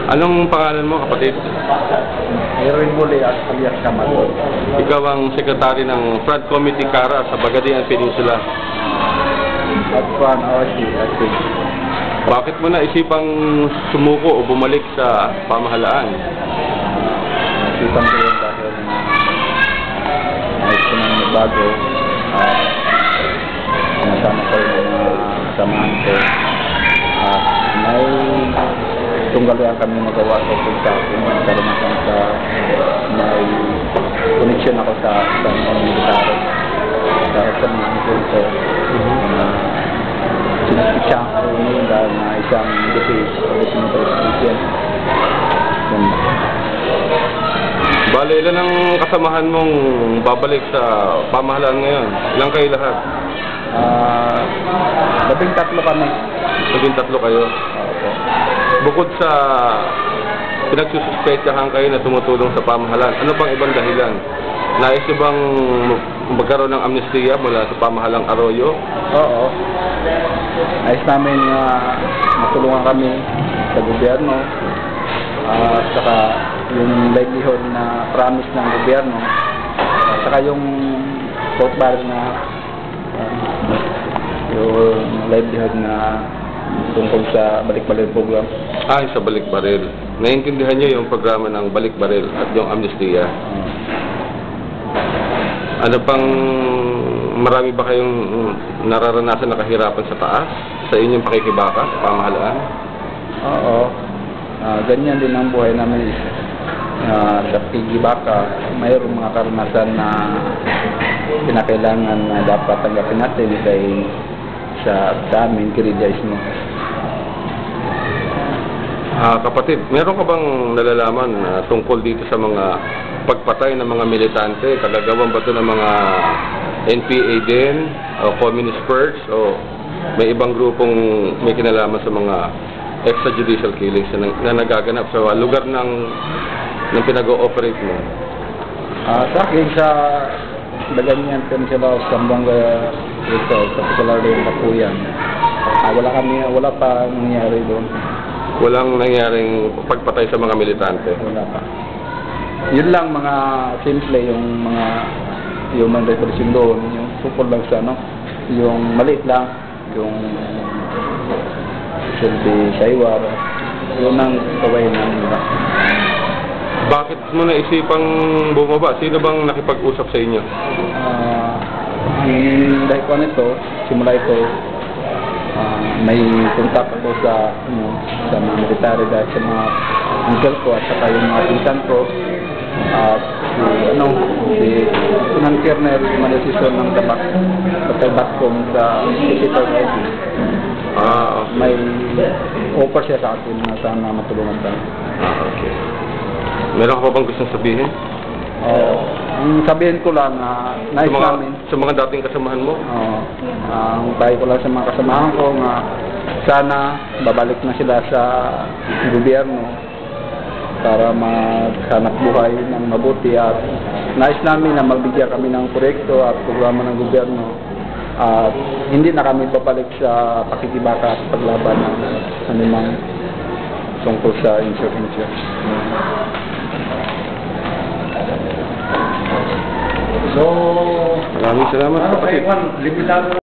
Anong pangalan mo, kapatid? Erwin Muli at alias Kamal. Ikaw ang sekretary ng Front Committee Kara sa Bagadian Peninsula. At Juan Oshi at Bakit mo na isipang sumuko o bumalik sa pamahalaan? nasipan ko yun dahil nais ko nang magbago at sinasama ko yung samahan ko at may tunggalian kami magawa sa sa akin karanasan sa may connection ako sa isang military dahil sa mga angkol ko sinaspitsya ko ngayon dahil na isang definition. Bale, ilan ang kasamahan mong babalik sa pamahalaan ngayon? Ilang kayo lahat? 13 kami. 13 kayo. Opo. Bukod sa pinagsususpetsahan kayo na tumutulong sa pamahalaan, ano pang ibang dahilan? Nais nyo bang magkaroon ng amnestiya mula sa pamahalang Arroyo? Oo. Nais namin matulungan kami sa gobyerno at saka yung livelihood na promise ng gobyerno at saka yung vote barrel na yung livelihood na tungkol sa balik-baril program. Sa balik-baril. Naiintindihan nyo yung programa ng balik-baril at yung amnestiya? Ano pang marami ba kayong nararanasan na kahirapan sa taas sa inyong pakikibaka sa pamahalaan? Oo. Ganyan din ang buhay namin sa pakikibaka. Mayroong mga karanasan na pinakailangan na dapat tanggapin natin sa amin, kiridyaismo. Kapatid, meron ka bang nalalaman tungkol dito sa mga pagpatay ng mga militante? Kagagawan ba ito ng mga NPA din, o Communist Purge, o may ibang grupong may kinalaman sa mga extrajudicial killings na nagaganap sa lugar ng pinag-ooperate mo? Sa akin, sa Bagadian Peninsula, Zamboanga, sa Pusalar yung Kapuyan, wala pa nangyari doon. Walang nangyaring pagpatay sa mga militante? Wala pa. Yun lang, mga simple, yung mga human repression doon, yung support lang sa yung maliit lang, yung silbi saywar, yun ang kawain namin. Bakit mo naisipang bumaba? Sino bang nakipag-usap sa inyo? Dahil ko nito, simula ito, may contact ako sa mga military dahil sa mga uncle ko at saka yung mga pinsan ko at si Lieutenant Colonel Manasison ng Tabak sa Capital Ivy. May offer siya sa akin na sana matulungan tayo. Okay. Meron ka pa bang gustong sabihin? Ang sabihin ko lang, nais namin. Sa mga dating kasamahan mo? Ang tayo ko lang sa mga kasamahan ko nga sana babalik na sila sa gobyerno para maghanap buhay ng mabuti at nais namin na magbigyan kami ng proyekto at programa ng gobyerno at hindi na kami babalik sa pakikibaka at paglaban ng anumang tungkol sa insurgency. Maraming salamat, kapatid.